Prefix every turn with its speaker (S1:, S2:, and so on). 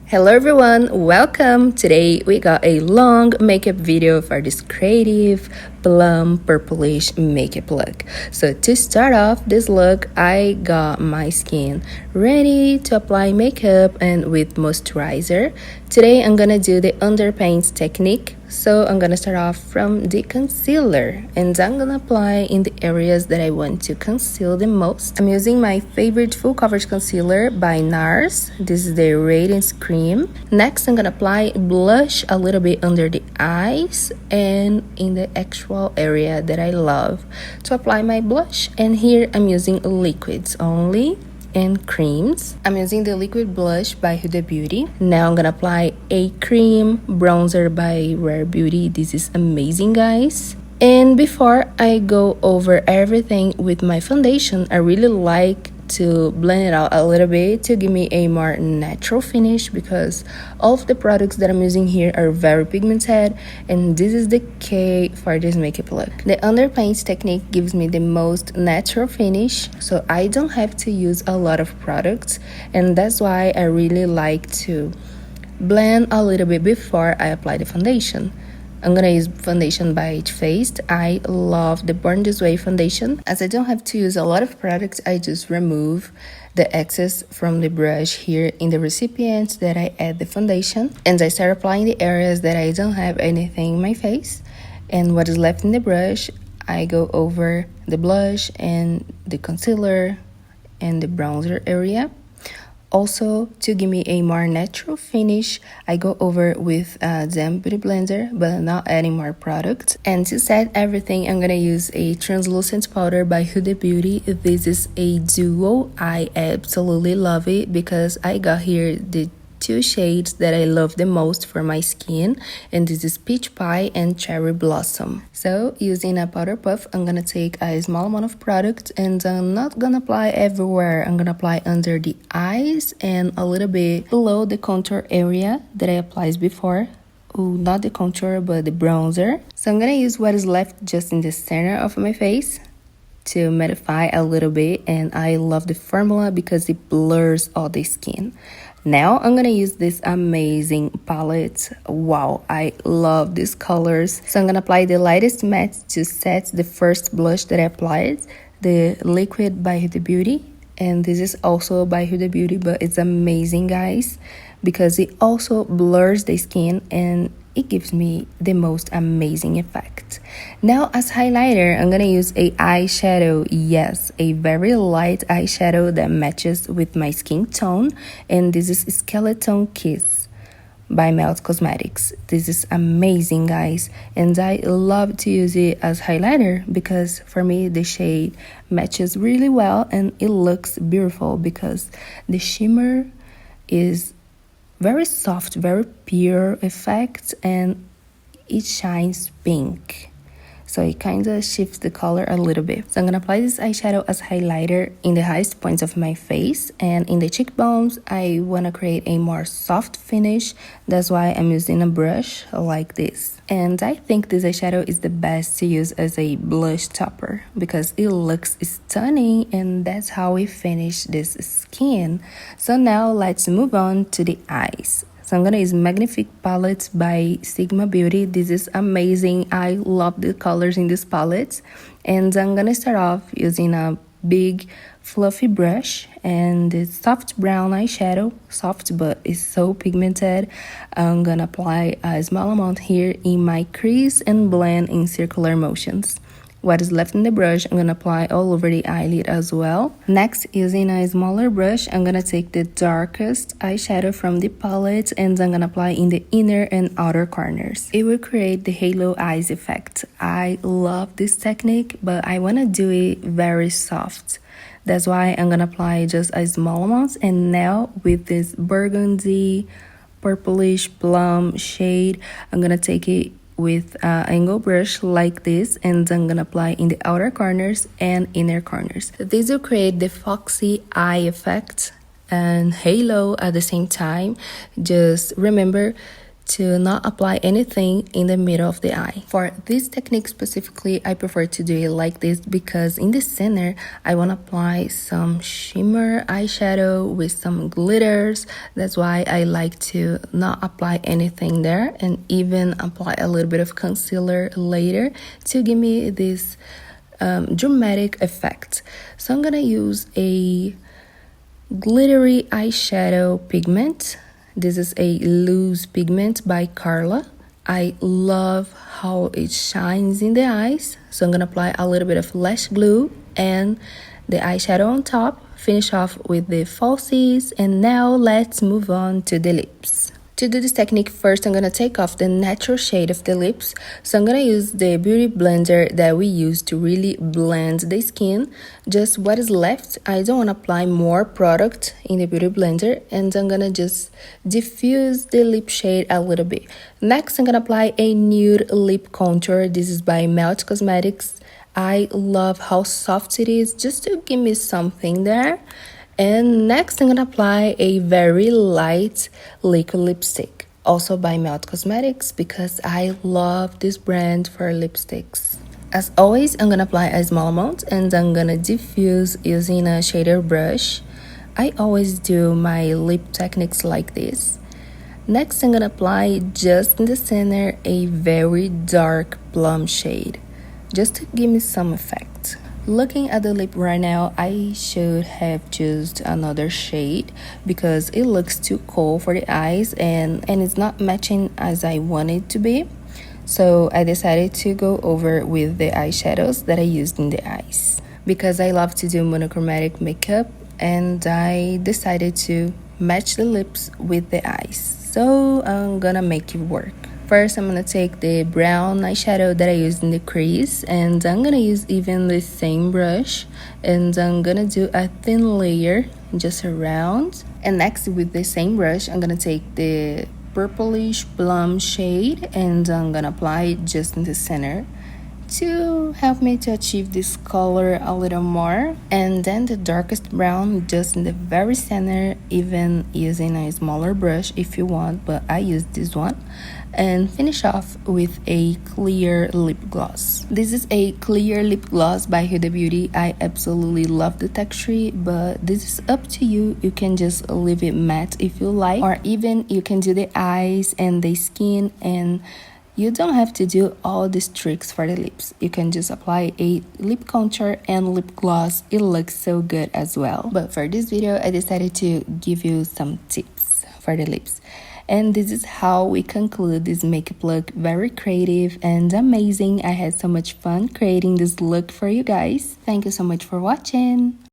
S1: Hello everyone, welcome! Today we got a long makeup video for this creative plum purplish makeup look. So to start off this look, I got my skin ready to apply makeup and with moisturizer. Today I'm gonna do the underpaints technique. So I'm gonna start off from the concealer and I'm gonna apply in the areas that I want to conceal the most. I'm using my favorite full coverage concealer by NARS. This is the Radiance Cream. Next I'm gonna apply blush a little bit under the eyes and in the actual area that I love to apply my blush. And here I'm using liquids only and creams. I'm using the liquid blush by Huda Beauty. Now I'm gonna apply a cream bronzer by Rare Beauty. This is amazing, guys. And before I go over everything with my foundation, I really like to blend it out a little bit to give me a more natural finish, because all of the products that I'm using here are very pigmented, and this is the key for this makeup look. The underpaints technique gives me the most natural finish, so I don't have to use a lot of products, and that's why I really like to blend a little bit before I apply the foundation. I'm gonna use foundation by Too Faced. I love the Born This Way foundation. As I don't have to use a lot of products, I just remove the excess from the brush here in the recipient that I add the foundation. And I start applying the areas that I don't have anything in my face. And what is left in the brush, I go over the blush and the concealer and the bronzer area. Also, to give me a more natural finish, I go over with Zam Beauty Blender, but I'm not adding more products. And to set everything, I'm gonna use a translucent powder by Huda Beauty. This is a duo. I absolutely love it because I got here the two shades that I love the most for my skin, and this is Peach Pie and Cherry Blossom. So using a powder puff, I'm gonna take a small amount of product, and I'm not gonna apply everywhere. I'm gonna apply under the eyes and a little bit below the contour area that I applied before. Ooh, not the contour but the bronzer. So I'm gonna use what is left just in the center of my face to mattify a little bit, and I love the formula because it blurs all the skin. Now I'm gonna use this amazing palette. Wow, I love these colors. So I'm gonna apply the lightest matte to set the first blush that I applied, the liquid by Huda Beauty. And this is also by Huda Beauty, but it's amazing, guys, because it also blurs the skin and it gives me the most amazing effect. Now as highlighter, I'm gonna use a eyeshadow. Yes, a very light eyeshadow that matches with my skin tone, and this is Skeleton Kiss by Melt Cosmetics. This is amazing, guys, and I love to use it as highlighter because for me the shade matches really well and it looks beautiful because the shimmer is very soft, very pure effect, and it shines pink, so it kind of shifts the color a little bit. So I'm gonna apply this eyeshadow as highlighter in the highest points of my face, and in the cheekbones I want to create a more soft finish. That's why I'm using a brush like this. And I think this eyeshadow is the best to use as a blush topper because it looks stunning, and that's how we finish this skin. So now let's move on to the eyes. So I'm gonna use Magnifique Palette by Sigma Beauty. This is amazing. I love the colors in this palette. And I'm gonna start off using a big fluffy brush and the soft brown eyeshadow. Soft, but it's so pigmented. I'm gonna apply a small amount here in my crease and blend in circular motions. What is left in the brush, I'm gonna apply all over the eyelid as well. Next, using a smaller brush, I'm gonna take the darkest eyeshadow from the palette and I'm gonna apply in the inner and outer corners. It will create the halo eyes effect. I love this technique, but I wanna do it very soft. That's why I'm gonna apply just a small amount. And now with this burgundy, purplish plum shade, I'm gonna take it with an angle brush like this, and I'm gonna apply in the outer corners and inner corners. This will create the foxy eye effect and halo at the same time. Just remember to not apply anything in the middle of the eye. For this technique specifically, I prefer to do it like this because in the center, I want to apply some shimmer eyeshadow with some glitters. That's why I like to not apply anything there and even apply a little bit of concealer later to give me this dramatic effect. So I'm gonna use a glittery eyeshadow pigment. This is a loose pigment by Carla. I love how it shines in the eyes. So I'm gonna apply a little bit of lash glue and the eyeshadow on top, finish off with the falsies, and now let's move on to the lips. To do this technique, first I'm gonna take off the natural shade of the lips. So I'm gonna use the beauty blender that we use to really blend the skin. Just what is left. I don't wanna apply more product in the beauty blender, and I'm gonna just diffuse the lip shade a little bit. Next, I'm gonna apply a nude lip contour. This is by Melt Cosmetics. I love how soft it is, just to give me something there. And next, I'm gonna apply a very light liquid lipstick, also by Melt Cosmetics, because I love this brand for lipsticks. As always, I'm gonna apply a small amount and I'm gonna diffuse using a shader brush. I always do my lip techniques like this. Next, I'm gonna apply just in the center a very dark plum shade, just to give me some effect. Looking at the lip right now, I should have chosen another shade because it looks too cold for the eyes and it's not matching as I want it to be. So I decided to go over with the eyeshadows that I used in the eyes because I love to do monochromatic makeup, and I decided to match the lips with the eyes. So I'm gonna make it work. First, I'm gonna take the brown eyeshadow that I used in the crease, and I'm gonna use even the same brush, and I'm gonna do a thin layer just around. And next, with the same brush, I'm gonna take the purplish plum shade and I'm gonna apply it just in the center to help me to achieve this color a little more. And then the darkest brown just in the very center, even using a smaller brush if you want, but I use this one. And finish off with a clear lip gloss. This is a clear lip gloss by Huda Beauty. I absolutely love the texture, but this is up to you. You can just leave it matte if you like, or even you can do the eyes and the skin, and you don't have to do all these tricks for the lips. You can just apply a lip contour and lip gloss. It looks so good as well. But for this video, I decided to give you some tips for the lips. And this is how we conclude this makeup look. Very creative and amazing. I had so much fun creating this look for you guys. Thank you so much for watching.